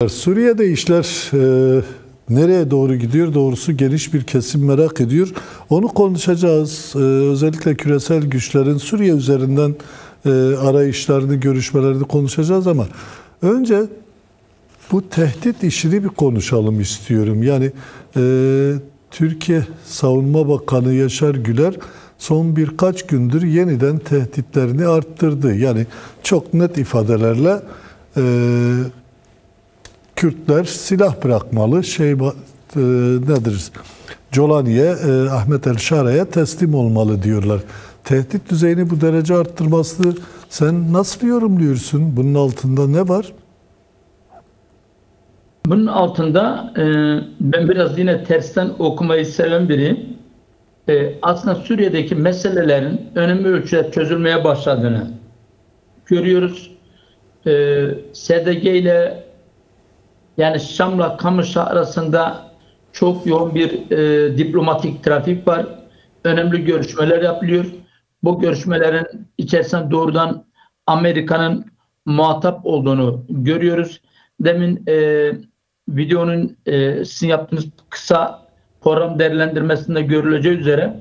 Suriye'de işler nereye doğru gidiyor? Doğrusu geniş bir kesim merak ediyor. Onu konuşacağız. Özellikle küresel güçlerin Suriye üzerinden arayışlarını, görüşmelerini konuşacağız ama önce bu tehdit işini bir konuşalım istiyorum. Yani Türkiye Savunma Bakanı Yaşar Güler son birkaç gündür yeniden tehditlerini arttırdı. Yani çok net ifadelerle Kürtler silah bırakmalı, nedir? Colani'ye, Ahmet El Şara'ya teslim olmalı diyorlar. Tehdit düzeyini bu derece arttırmasını sen nasıl yorumluyorsun? Bunun altında ne var? Bunun altında ben biraz yine tersten okumayı seven biriyim. Aslında Suriye'deki meselelerin önemli ölçüde çözülmeye başladığını görüyoruz. SDG ile yani Şam'la Kamışlı arasında çok yoğun bir diplomatik trafik var. Önemli görüşmeler yapılıyor. Bu görüşmelerin içerisinde doğrudan Amerika'nın muhatap olduğunu görüyoruz. Demin videonun sizin yaptığınız kısa program değerlendirmesinde görüleceği üzere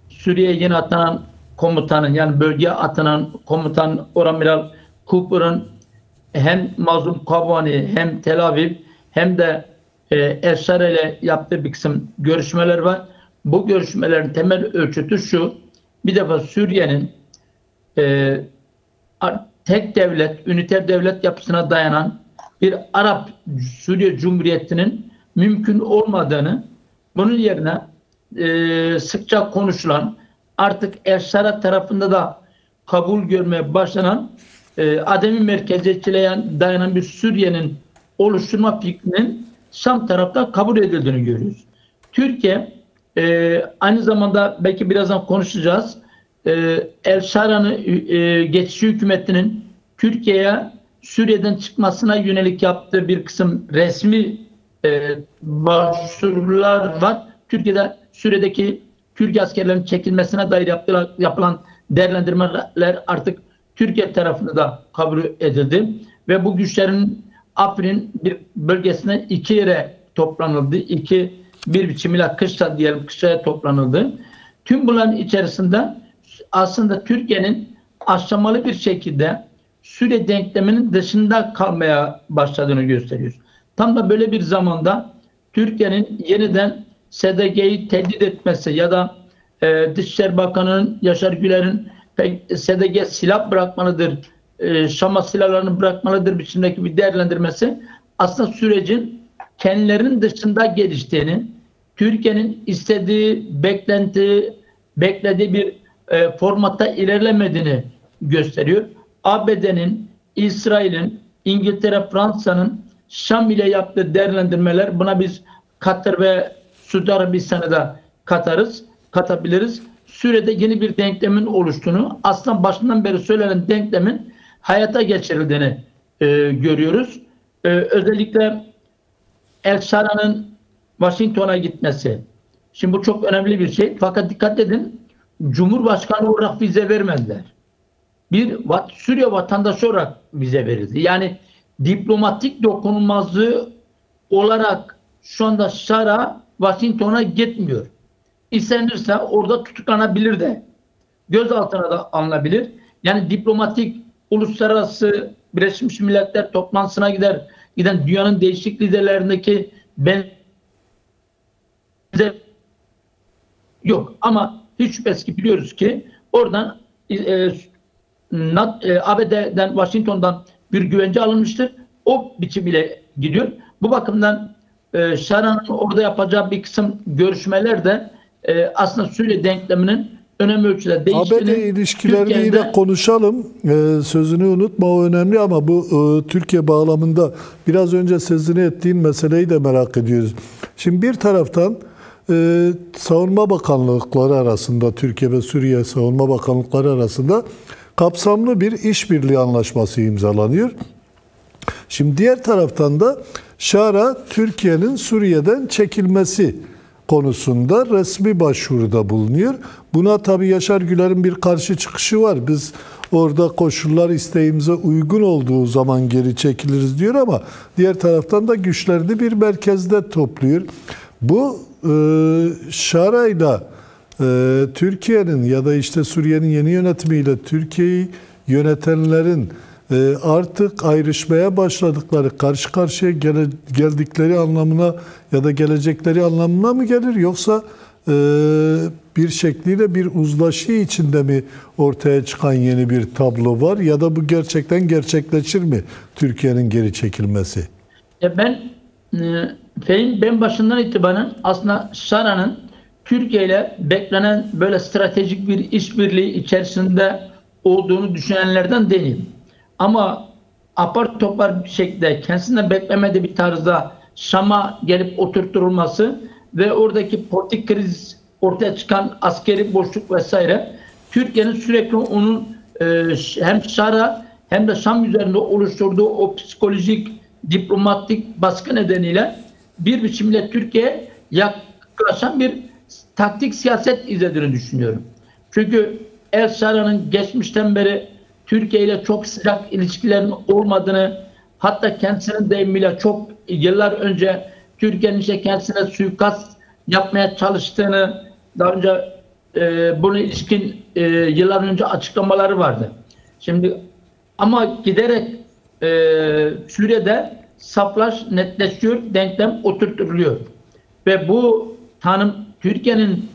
Suriye'ye yeni atanan komutanın, yani bölgeye atanan komutan Oramiral Cooper'ın hem Mazlum Kabani hem Tel Aviv hem de El-Şara ile yaptığı bir kısım görüşmeler var. Bu görüşmelerin temel ölçütü şu: bir defa Suriye'nin tek devlet, üniter devlet yapısına dayanan bir Arap Suriye Cumhuriyeti'nin mümkün olmadığını, bunun yerine sıkça konuşulan, artık El-Şara tarafında da kabul görmeye başlanan ademi merkeziyetçiliğe dayanan bir Suriye'nin oluşturma fikrinin Şam tarafta kabul edildiğini görüyoruz. Türkiye aynı zamanda belki birazdan konuşacağız. El-Şara'nın geçici hükümetinin Türkiye'ye Suriye'den çıkmasına yönelik yaptığı bir kısım resmi başvurular var. Türkiye'de Suriye'deki Türk askerlerinin çekilmesine dair yapılan değerlendirmeler artık Türkiye tarafında da kabul edildi ve bu güçlerin Afrin bir bölgesine iki yere toplanıldı. Bir biçimiyle kışlaya toplanıldı. Tüm bunların içerisinde aslında Türkiye'nin aşamalı bir şekilde Suriye denkleminin dışında kalmaya başladığını gösteriyor. Tam da böyle bir zamanda Türkiye'nin yeniden SDG'yi tehdit etmesi ya da Dışişleri Bakanı'nın Yaşar Güler'in SDG silah bırakmalıdır, Şam'a silahlarını bırakmalıdır biçimdeki bir değerlendirmesi aslında sürecin kendilerinin dışında geliştiğini, Türkiye'nin istediği, beklediği bir formatta ilerlemediğini gösteriyor. ABD'nin, İsrail'in, İngiltere, Fransa'nın Şam ile yaptığı değerlendirmeler, buna biz Katar ve Suudi Arabistan'ı da katabiliriz. Suriye'de yeni bir denklemin oluştuğunu, aslında başından beri söylenen denklemin hayata geçirildiğini görüyoruz. Özellikle El-Şara'nın Washington'a gitmesi. Şimdi bu çok önemli bir şey. Fakat dikkat edin, Cumhurbaşkanı olarak vize vermediler. Bir Suriye vatandaşı olarak vize verildi. Yani diplomatik dokunulmazlığı olarak şu anda Şara Washington'a gitmiyor. İstenirse orada tutuklanabilir de, gözaltına da alınabilir. Yani diplomatik uluslararası Birleşmiş Milletler toplantısına giden dünyanın değişik liderlerindeki yok. Ama hiç şüphesiz ki biliyoruz ki oradan ABD'den, Washington'dan bir güvence alınmıştır. O biçimiyle gidiyor. Bu bakımdan Şara'nın orada yapacağı bir kısım görüşmeler de aslında Suriye denkleminin önemli ölçüde değiştiğini, ABD ilişkilerini yine konuşalım. Sözünü unutma, o önemli ama bu Türkiye bağlamında biraz önce sözünü ettiğin meseleyi de merak ediyoruz. Şimdi bir taraftan savunma bakanlıkları arasında, Türkiye ve Suriye savunma bakanlıkları arasında kapsamlı bir işbirliği anlaşması imzalanıyor. Şimdi diğer taraftan da Şara, Türkiye'nin Suriye'den çekilmesi konusunda resmi başvuruda bulunuyor. Buna tabii Yaşar Güler'in bir karşı çıkışı var. Biz orada koşullar isteğimize uygun olduğu zaman geri çekiliriz diyor ama diğer taraftan da güçlerini bir merkezde topluyor. Bu şarayla Türkiye'nin ya da işte Suriye'nin yeni yönetimiyle Türkiye'yi yönetenlerin artık ayrışmaya başladıkları, karşı karşıya geldikleri anlamına ya da gelecekleri anlamına mı gelir? Yoksa bir şekliyle bir uzlaşı içinde mi ortaya çıkan yeni bir tablo var? Ya da bu gerçekten gerçekleşir mi Türkiye'nin geri çekilmesi? Ben başından itibaren aslında Şara'nın Türkiye ile beklenen böyle stratejik bir işbirliği içerisinde olduğunu düşünenlerden değilim. Ama apar topar bir şekilde kendisinden beklemediği bir tarzda Şam'a gelip oturtulması ve oradaki politik kriz, ortaya çıkan askeri boşluk vesaire Türkiye'nin sürekli onun hem Şar'a hem de Şam üzerinde oluşturduğu o psikolojik, diplomatik baskı nedeniyle bir biçimde Türkiye'ye yaklaşan bir taktik siyaset izlediğini düşünüyorum. Çünkü El-Şara'nın geçmişten beri Türkiye ile çok sıcak ilişkilerin olmadığını, hatta kendisinin deyimiyle çok yıllar önce Türkiye'nin işte kendisine suikast yapmaya çalıştığını, daha önce buna ilişkin yıllar önce açıklamaları vardı. Şimdi ama giderek Suriye'de saflaş netleşiyor, denklem oturtuluyor. Ve bu tanım Türkiye'nin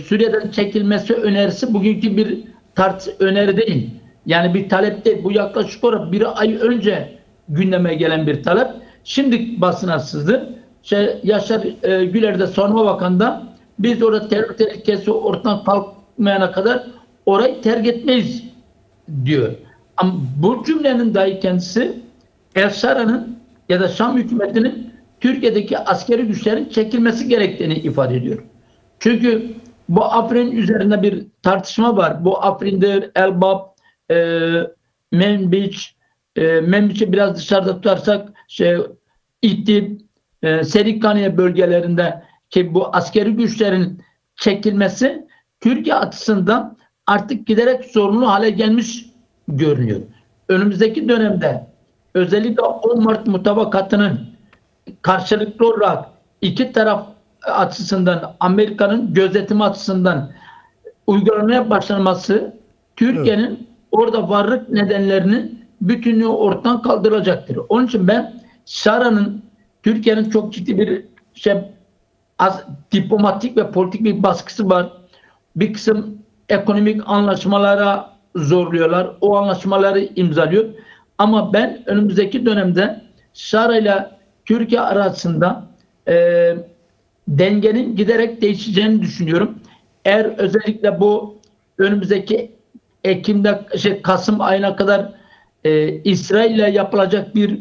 Suriye'den çekilmesi önerisi bugünkü bir öneri değil. Yani bir talep değil. Bu yaklaşık olarak bir ay önce gündeme gelen bir talep. Şimdi basına sızdı. Yaşar Güler de Savunma Bakanı'nda biz orada terör tehlikesi ortadan kalkmayana kadar orayı terk etmeyiz diyor. Ama bu cümlenin dahi kendisi El-Şara'nın ya da Şam hükümetinin Türkiye'deki askeri güçlerin çekilmesi gerektiğini ifade ediyor. Çünkü bu Afrin üzerinde bir tartışma var. Bu Afrin'dir, Elbap, Menbiç, Menbiç'i biraz dışarıda tutarsak İdlib, Serikaniye bölgelerinde ki bu askeri güçlerin çekilmesi Türkiye açısından artık giderek sorunlu hale gelmiş görünüyor. Önümüzdeki dönemde özellikle 10 Mart mutabakatının karşılıklı olarak iki taraf açısından, Amerika'nın gözetimi açısından uygulanmaya başlanması Türkiye'nin orada varlık nedenlerinin bütünlüğü ortadan kaldıracaktır. Onun için ben Şara'nın Türkiye'nin çok ciddi bir diplomatik ve politik bir baskısı var. Bir kısım ekonomik anlaşmalara zorluyorlar. O anlaşmaları imzalıyor. Ama ben önümüzdeki dönemde Şara ile Türkiye arasında dengenin giderek değişeceğini düşünüyorum. Eğer özellikle bu önümüzdeki Kasım ayına kadar İsrail ile yapılacak bir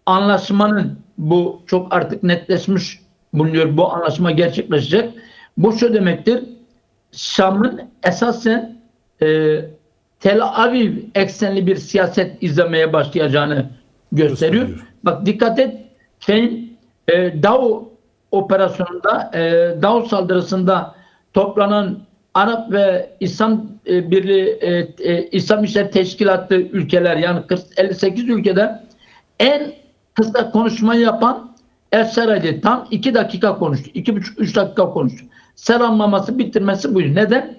anlaşmanın bu çok artık netleşmiş bulunuyor. Bu anlaşma gerçekleşecek. Bu şu demektir. Şam'ın esasen Tel Aviv eksenli bir siyaset izlemeye başlayacağını gösteriyor. Bak dikkat et. Dao operasyonunda, Dao saldırısında toplanan Arap ve İslam Birliği, İslam İşleri Teşkilatı ülkeler, yani 58 ülkede en kısa konuşmayı yapan El-Şara'ydı. Tam 2 dakika konuştu. 2,5-3 dakika konuştu. Selamlaması, bitirmesi buydu. Neden?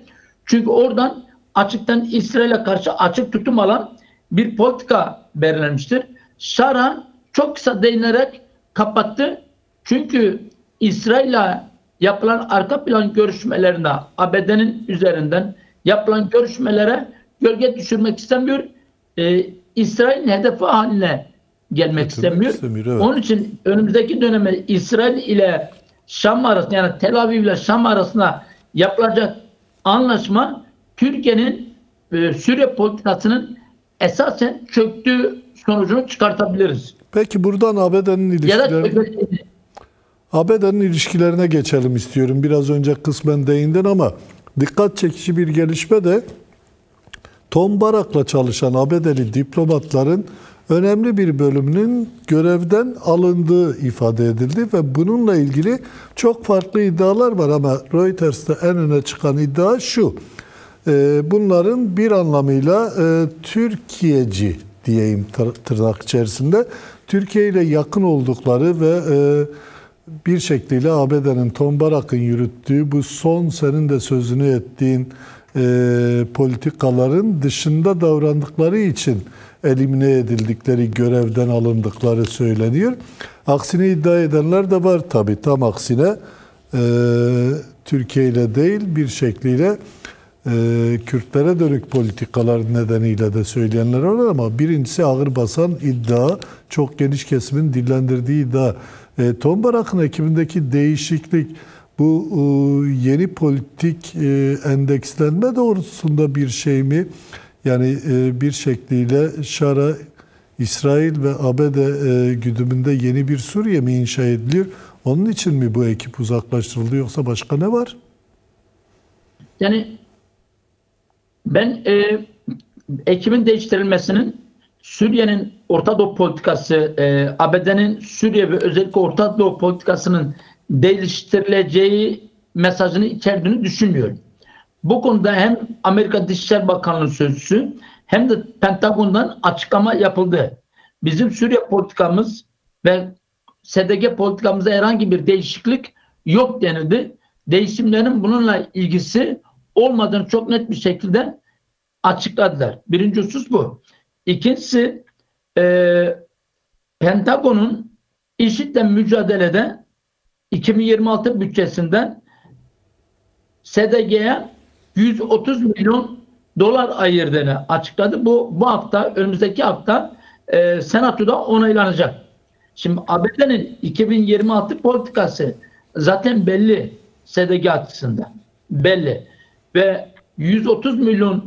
Çünkü oradan açıktan İsrail'e karşı açık tutum alan bir politika belirlenmiştir. Şara çok kısa değinerek kapattı. Çünkü İsrail'le yapılan arka plan görüşmelerinde ABD'nin üzerinden yapılan görüşmelere gölge düşürmek istemiyor. İsrail'in hedefi haline gelmek istemiyor. Evet. Onun için önümüzdeki döneme İsrail ile Şam arasında, yani Tel Aviv ile Şam arasında yapılacak anlaşma Türkiye'nin Suriye politikasının esasen çöktüğü sonucunu çıkartabiliriz. Peki buradan ABD'nin ilişkilerine geçelim istiyorum. Biraz önce kısmen değindin ama dikkat çekici bir gelişme de Tom Barak'la çalışan ABD'li diplomatların önemli bir bölümünün görevden alındığı ifade edildi ve bununla ilgili çok farklı iddialar var ama Reuters'te en öne çıkan iddia şu. Bunların bir anlamıyla Türkiyeci diyeyim tırnak içerisinde Türkiye ile yakın oldukları ve bir şekliyle ABD'nin Tom Barak'ın yürüttüğü bu son senin de sözünü ettiğin politikaların dışında davrandıkları için elimine edildikleri, görevden alındıkları söyleniyor. Aksine iddia edenler de var tabii. Tam aksine Türkiye ile değil bir şekliyle Kürtlere dönük politikalar nedeniyle de söyleyenler var ama birincisi ağır basan iddia, çok geniş kesimin dillendirdiği iddia. Tom Barak'ın ekibindeki değişiklik bu yeni politik endekslenme doğrultusunda bir şey mi? Yani bir şekliyle Şar'a, İsrail ve ABD güdümünde yeni bir Suriye mi inşa ediliyor? Onun için mi bu ekip uzaklaştırıldı yoksa başka ne var? Yani ben ekibin değiştirilmesinin Suriye'nin Orta Doğu politikası, ABD'nin Suriye ve özellikle Orta Doğu politikasının değiştirileceği mesajını içerdiğini düşünmüyorum. Bu konuda hem Amerika Dışişleri Bakanlığı sözcüsü hem de Pentagon'dan açıklama yapıldı. Bizim Suriye politikamız ve SDG politikamızda herhangi bir değişiklik yok denildi. Değişimlerin bununla ilgisi olmadığını çok net bir şekilde açıkladılar. Birinci husus bu. İkincisi Pentagon'un IŞİD'le mücadelede 2026 bütçesinden SDG'ye 130 milyon dolar ayırdığını açıkladı. Bu hafta, önümüzdeki hafta Senato'da onaylanacak. Şimdi ABD'nin 2026 politikası zaten belli SDG açısından. Belli. Ve 130 milyon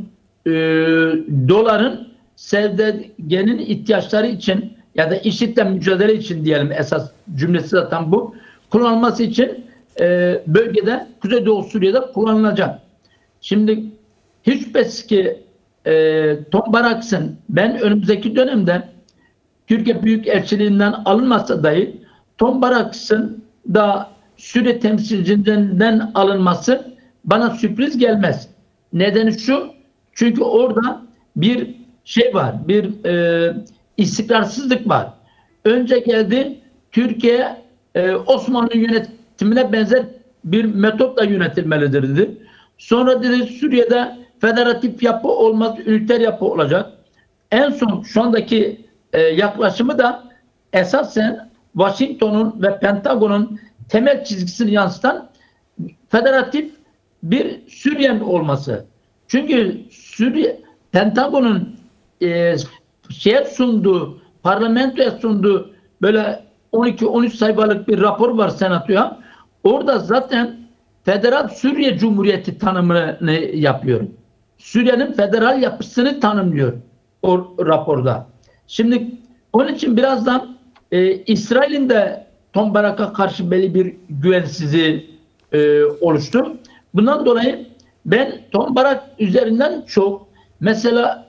doların SDG'nin ihtiyaçları için ya da IŞİD'le mücadele için diyelim, esas cümlesi zaten bu. Kullanılması için bölgede, Kuzeydoğu Suriye'de kullanılacak. Şimdi hiç şüphesiz ki Tom Baraks'ın ben önümüzdeki dönemde Türkiye Büyükelçiliğinden alınmasa dahi Tom Baraks'ın da Suriye temsilcilerinden alınması bana sürpriz gelmez. Nedeni şu, çünkü orada bir şey var, bir istikrarsızlık var. Önce geldi Türkiye Osmanlı yönetimine benzer bir metotla yönetilmelidir dedi. Sonra dedi Suriye'de federatif yapı olmaz, üniter yapı olacak. En son şu andaki yaklaşımı da esasen Washington'un ve Pentagon'un temel çizgisini yansıtan federatif bir Suriye'nin olması. Çünkü Pentagon'un parlamentoya sunduğu böyle 12-13 sayfalık bir rapor var Senato'ya. Orada zaten Federal Suriye Cumhuriyeti tanımını yapıyor. Suriye'nin federal yapısını tanımlıyor o raporda. Şimdi onun için birazdan İsrail'in de Tom Barak'a karşı belli bir güvensizliği oluştu. Bundan dolayı ben Tom Barak üzerinden çok mesela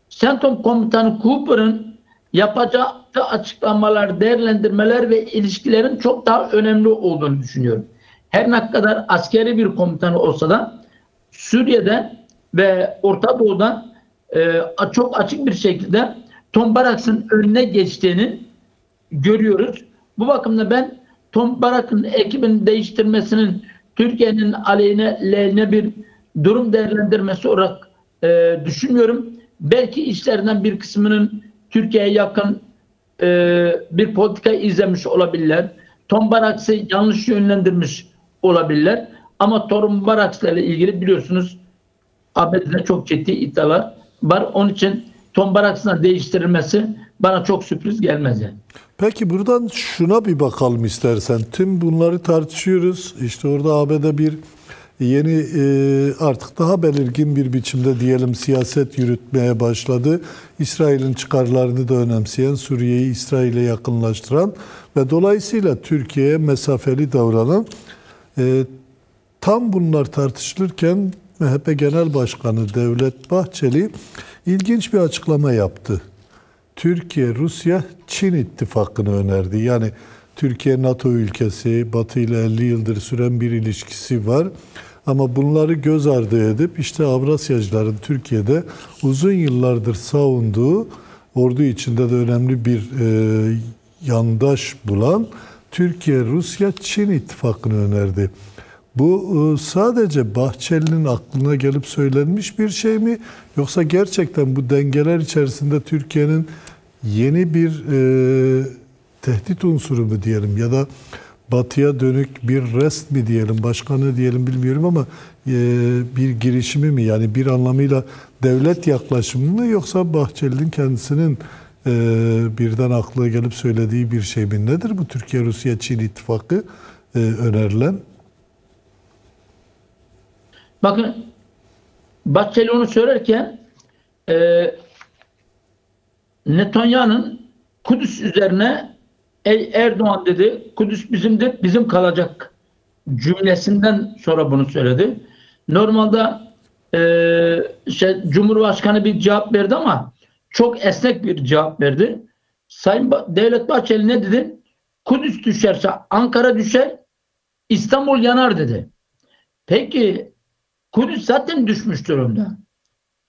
CENTCOM Komutanı Cooper'ın yapacağı açıklamalar, değerlendirmeler ve ilişkilerin çok daha önemli olduğunu düşünüyorum. Her ne kadar askeri bir komutanı olsa da Suriye'de ve Orta Doğu'da çok açık bir şekilde Tom Baraks'ın önüne geçtiğini görüyoruz. Bu bakımda ben Tom Barak'ın ekibini değiştirmesinin Türkiye'nin aleyhine bir durum değerlendirmesi olarak düşünmüyorum. Belki işlerinden bir kısmının Türkiye'ye yakın bir politika izlemiş olabilirler. Tom Baraks'ı yanlış yönlendirmiş olabilirler. Ama Tom Baraks'la ilgili biliyorsunuz ABD'de çok ciddi iddialar var. Onun için Tom Baraks'ın değiştirilmesi bana çok sürpriz gelmez yani. Peki buradan şuna bir bakalım istersen. Tüm bunları tartışıyoruz. İşte orada ABD bir yeni artık daha belirgin bir biçimde diyelim siyaset yürütmeye başladı. İsrail'in çıkarlarını da önemseyen, Suriye'yi İsrail'e yakınlaştıran ve dolayısıyla Türkiye'ye mesafeli davranan tam bunlar tartışılırken MHP Genel Başkanı Devlet Bahçeli ilginç bir açıklama yaptı. Türkiye, Rusya, Çin ittifakını önerdi. Yani Türkiye NATO ülkesi, Batı ile 50 yıldır süren bir ilişkisi var. Ama bunları göz ardı edip işte Avrasyacıların Türkiye'de uzun yıllardır savunduğu, ordu içinde de önemli bir yandaş bulan Türkiye, Rusya, Çin ittifakını önerdi. Bu sadece Bahçeli'nin aklına gelip söylenmiş bir şey mi? Yoksa gerçekten bu dengeler içerisinde Türkiye'nin yeni bir tehdit unsuru mu diyelim ya da Batı'ya dönük bir rest mi diyelim, başka ne diyelim bilmiyorum ama bir girişimi mi? Yani bir anlamıyla devlet yaklaşımı mı yoksa Bahçeli'nin kendisinin birden aklına gelip söylediği bir şey mi? Nedir bu Türkiye, Rusya, Çin ittifakı önerilen? Bakın Bahçeli onu söylerken Netanyahu'nun Kudüs üzerine ey Erdoğan dedi, Kudüs bizimdir, bizim kalacak cümlesinden sonra bunu söyledi. Normalde Cumhurbaşkanı bir cevap verdi ama çok esnek bir cevap verdi. Sayın Devlet Bahçeli ne dedi? Kudüs düşerse Ankara düşer, İstanbul yanar dedi. Peki Kudüs zaten düşmüş durumda.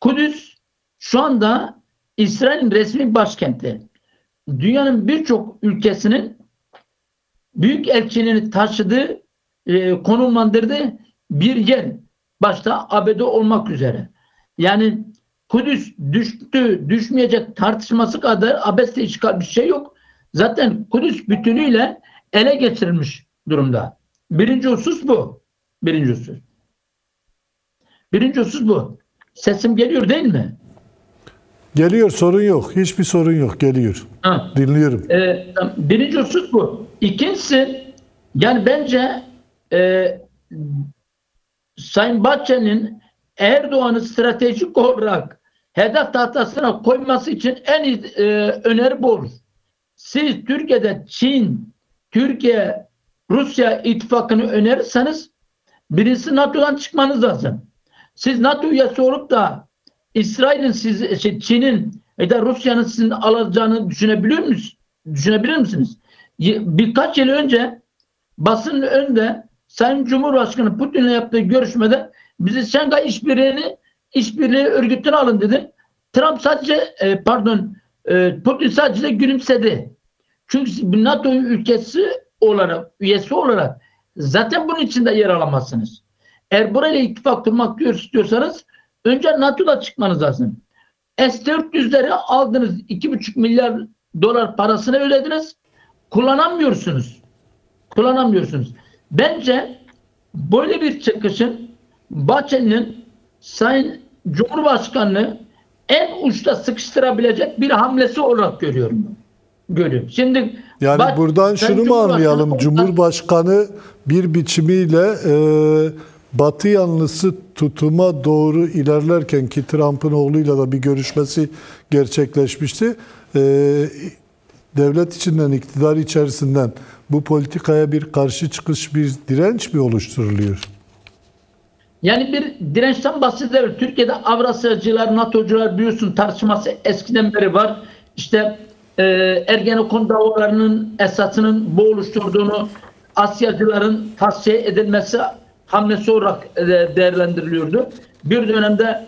Kudüs şu anda İsrail'in resmi başkenti. Dünyanın birçok ülkesinin büyük elçiliğini taşıdığı, konumlandırdığı bir yer. Başta ABD olmak üzere. Yani Kudüs düştü, düşmeyecek tartışması kadar abesle çıkan bir şey yok. Zaten Kudüs bütünüyle ele geçirilmiş durumda. Birinci husus bu. Birinci husus. Birinci husus bu. Sesim geliyor değil mi? Geliyor, sorun yok. Hiçbir sorun yok. Geliyor. Ha. Dinliyorum. Birinci husus bu. İkincisi, yani bence Sayın Bahçeli'nin Erdoğan'ı stratejik olarak hedef tahtasına koyması için en iyi öneri bu olur. Siz Türkiye'de Çin, Türkiye, Rusya ittifakını önerirseniz birincisi NATO'dan çıkmanız lazım. Siz NATO üyesi olup da İsrail'in Çin'in ya da Rusya'nın sizin alacağını düşünebilir misiniz? Birkaç yıl önce basının önünde Sayın Cumhurbaşkanı Putin'le yaptığı görüşmede bizi Şangay İşbirliği örgütüne alın dedi. Trump sadece Putin sadece gülümsedi. Çünkü bir NATO üyesi olarak zaten bunun içinde yer alamazsınız. Eğer burayla ittifak kurmak istiyorsanız önce NATO'da çıkmanız lazım. S-400'leri aldınız, 2,5 milyar dolar parasını ödediniz. Kullanamıyorsunuz. Bence böyle bir çıkışın Bahçeli'nin Sayın Cumhurbaşkanı'nı en uçta sıkıştırabilecek bir hamlesi olarak görüyorum. Şimdi yani buradan şunu mu anlayalım? Cumhurbaşkanı bir biçimiyle Batı yanlısı tutuma doğru ilerlerken ki Trump'ın oğluyla da bir görüşmesi gerçekleşmişti. Devlet içinden, iktidar içerisinden bu politikaya bir karşı çıkış, bir direnç mi oluşturuluyor? Yani bir dirençten bahsediyoruz. Türkiye'de Avrasyacılar, NATO'cular biliyorsun tartışması eskiden beri var. İşte Ergenekon davalarının esasının bu oluşturduğunu Asyacıların tasfiye edilmesi hamlesi olarak değerlendiriliyordu. Bir dönemde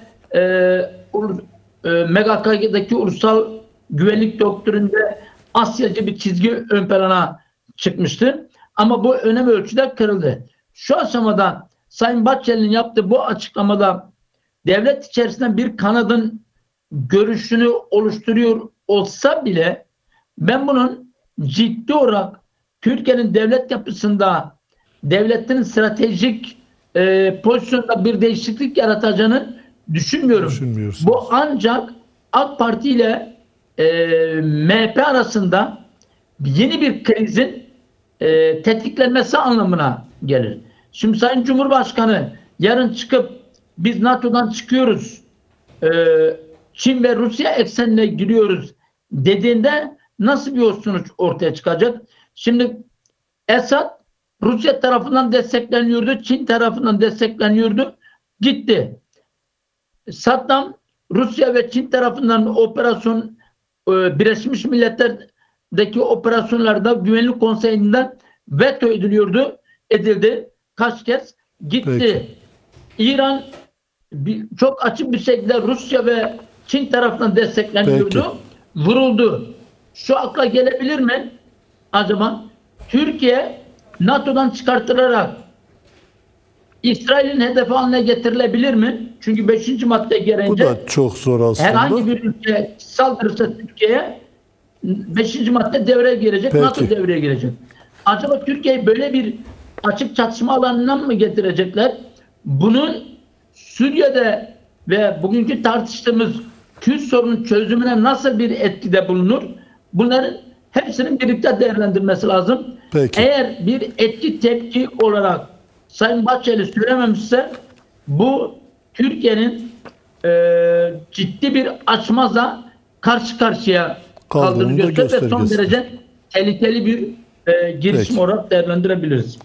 MGK'daki ulusal güvenlik doktrinde Asyacı bir çizgi ön plana çıkmıştı. Ama bu önemli ölçüde kırıldı. Şu aşamada Sayın Bahçeli'nin yaptığı bu açıklamada devlet içerisinden bir kanadın görüşünü oluşturuyor olsa bile ben bunun ciddi olarak Türkiye'nin devlet yapısında devletlerin stratejik pozisyonda bir değişiklik yaratacağını düşünmüyorum. Bu ancak AK Parti ile MHP arasında yeni bir krizin tetiklenmesi anlamına gelir. Şimdi Sayın Cumhurbaşkanı yarın çıkıp biz NATO'dan çıkıyoruz, Çin ve Rusya eksenine giriyoruz dediğinde nasıl bir sonuç ortaya çıkacak? Şimdi Esad Rusya tarafından destekleniyordu, Çin tarafından destekleniyordu. gitti. Saddam Rusya ve Çin tarafından Birleşmiş Milletler'deki operasyonlarda Güvenlik Konseyi'nden veto edildi. Kaç kez gitti. Peki. İran çok açık bir şekilde Rusya ve Çin tarafından destekleniyordu. Peki. Vuruldu. Şu akla gelebilir mi? Acaba Türkiye NATO'dan çıkartılarak İsrail'in hedefi haline getirilebilir mi? Çünkü 5. madde gereğince Bu da çok zor aslında. herhangi bir ülke saldırırsa Türkiye'ye 5. madde devreye girecek, Peki. NATO devreye girecek. Acaba Türkiye'yi böyle bir açık çatışma alanından mı getirecekler? Bunun Suriye'de ve bugünkü tartıştığımız Kürt sorunun çözümüne nasıl bir etkide bulunur? Bunların hepsinin birlikte değerlendirmesi lazım. Peki. Eğer bir etki tepki olarak Sayın Bahçeli söylememişse bu Türkiye'nin ciddi bir açmaza karşı karşıya kaldığını gösterir ve son derece tehlikeli bir girişim Peki. olarak değerlendirebiliriz.